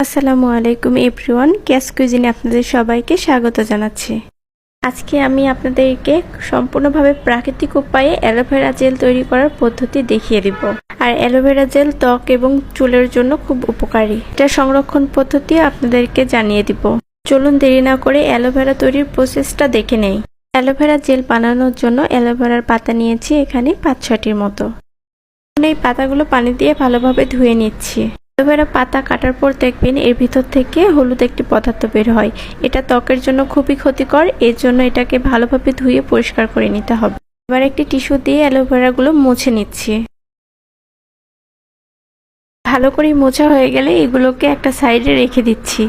আসসালামু আলাইকুম everyone, cash কুইজিনে আপনাদের সবাইকে স্বাগত জানাচ্ছি। আজকে আমি আপনাদেরকে সম্পূর্ণভাবে প্রাকৃতিক উপায়ে অ্যালোভেরা জেল তৈরি করার পদ্ধতি দেখিয়ে দিব। আর অ্যালোভেরা জেল ত্বক এবং চুলের জন্য খুব উপকারী। এটা সংরক্ষণ পদ্ধতি আপনাদেরকে জানিয়ে দিব। চলুন দেরি না করে অ্যালোভেরা তৈরির প্রসেসটা দেখে নেই। অ্যালোভেরা জেল বানানোর জন্য অ্যালোভেরার পাতা নিয়েছি এখানে 5-6টির মতো। এই পাতাগুলো পানি দিয়ে ভালোভাবে ধুয়ে নিচ্ছি। অ্যালোভেরা পাতা কাটার পর দেখবেন এর ভিতর থেকে হলুদ একটি পদার্থ বের হয়। এটা ত্বকের জন্য খুবই ক্ষতিকর, এর জন্য এটাকে ভালোভাবে ধুয়ে পরিষ্কার করে নিতে হবে। এবার একটি টিস্যু দিয়ে অ্যালোভেরাগুলো মুছে নিচ্ছি। ভালো করে মোছা হয়ে গেলে এগুলোকে একটা সাইডে রেখে দিচ্ছি।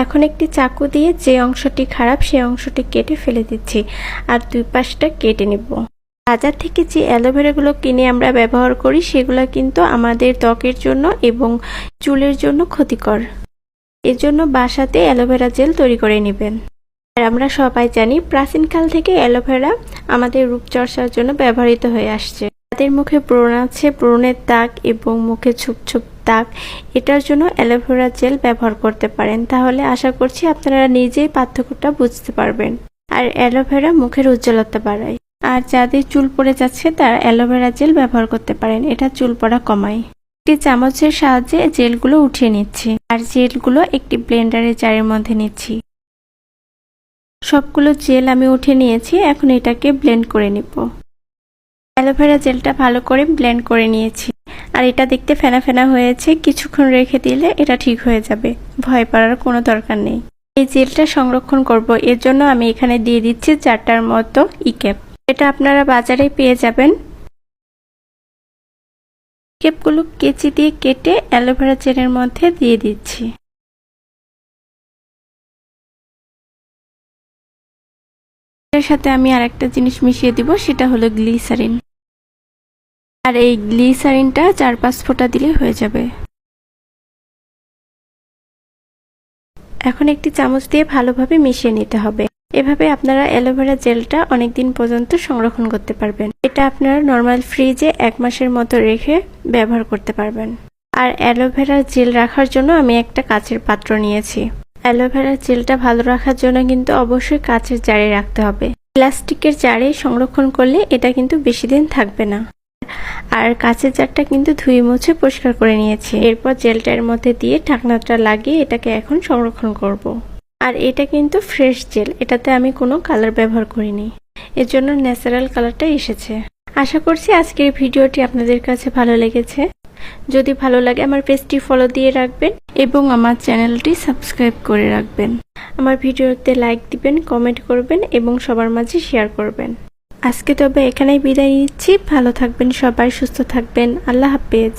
এখন একটি চাকু দিয়ে যে অংশটি খারাপ সেই অংশটি কেটে ফেলে দিচ্ছি আর দুই পাশটা কেটে নিব। বাজার থেকে যে অ্যালোভেরাগুলো কিনে আমরা ব্যবহার করি সেগুলো কিন্তু আমাদের ত্বকের জন্য এবং চুলের জন্য ক্ষতিকর। এর জন্য বাসাতে অ্যালোভেরা জেল তৈরি করে নেবেন। আর আমরা সবাই জানি প্রাচীনকাল থেকে অ্যালোভেরা আমাদের রূপচর্চার জন্য ব্যবহৃত হয়ে আসছে। যাদের মুখে ব্রণ আছে, ব্রণের দাগ এবং মুখে ছোপ ছোপ দাগ, এটার জন্য অ্যালোভেরা জেল ব্যবহার করতে পারেন। তাহলে আশা করছি আপনারা নিজেই পার্থক্যটা বুঝতে পারবেন। আর অ্যালোভেরা মুখের উজ্জ্বলতা বাড়ায়। আর যাদের চুল পড়ে যাচ্ছে তারা অ্যালোভেরা জেল ব্যবহার করতে পারেন, এটা চুল পড়া কমায়। একটি চামচের সাহায্যে জেলগুলো উঠিয়ে নিচ্ছি আর জেলগুলো একটি ব্লেন্ডারের জারের মধ্যে নিচ্ছি। সবগুলো জেল আমি উঠিয়ে নিয়েছি, এখন এটাকে ব্লেন্ড করে নিব। অ্যালোভেরা জেলটা ভালো করে ব্লেন্ড করে নিয়েছি আর এটা দেখতে ফেনা ফেনা হয়েছে, কিছুক্ষণ রেখে দিলে এটা ঠিক হয়ে যাবে, ভয় পাওয়ার কোনো দরকার নেই। এই জেলটা সংরক্ষণ করব, এর জন্য আমি এখানে দিয়ে দিচ্ছি 4টার মতো ইক্যাপ। এটা আপনারা বাজারে পেয়ে যাবেন। ইক্যাপগুলো কেচি দিয়ে কেটে অ্যালোভেরা জেলের মধ্যে দিয়ে দিচ্ছি। এর সাথে আমি আরেকটা জিনিস মিশিয়ে দিব, সেটা হলো গ্লিসারিন। আর এই গ্লিসারিনটা 4-5 ফোঁটা দিলে হয়ে যাবে। এখন একটি চামচ দিয়ে ভালোভাবে মিশিয়ে নিতে হবে। এভাবে আপনারা অ্যালোভেরা জেলটা অনেকদিন পর্যন্ত সংরক্ষণ করতে পারবেন। এটা আপনারা নর্মাল ফ্রিজে 1 মাসের মতো রেখে ব্যবহার করতে পারবেন। আর অ্যালোভেরা জেল রাখার জন্য আমি একটা কাচের পাত্র নিয়েছি। অ্যালোভেরা জেলটা ভালো রাখার জন্য কিন্তু অবশ্যই কাচের জারে রাখতে হবে। প্লাস্টিকের জারে সংরক্ষণ করলে এটা কিন্তু বেশি দিন থাকবে না। আর কাচের জারটা কিন্তু ধুয়ে মুছে পরিষ্কার করে নিয়েছি। এরপর জেলটার মধ্যে দিয়ে ঢাকনাটা লাগিয়ে এটাকে এখন সংরক্ষণ করব। আর এটা কিন্তু ফ্রেশ জেল, এটাতে আমি কোনো কালার ব্যবহার করিনি, এর জন্য ন্যাচারাল কালারটা এসেছে। আশা করছি আজকের ভিডিওটি আপনাদের কাছে ভালো লেগেছে। যদি ভালো লাগে আমার পেজটি ফলো দিয়ে রাখবেন এবং আমার চ্যানেলটি সাবস্ক্রাইব করে রাখবেন। আমার ভিডিওতে লাইক দিবেন, কমেন্ট করবেন এবং সবার মাঝে শেয়ার করবেন। আজকে তবে এখানেই বিদায় নিচ্ছি। ভালো থাকবেন সবাই, সুস্থ থাকবেন। আল্লাহ হাফেজ।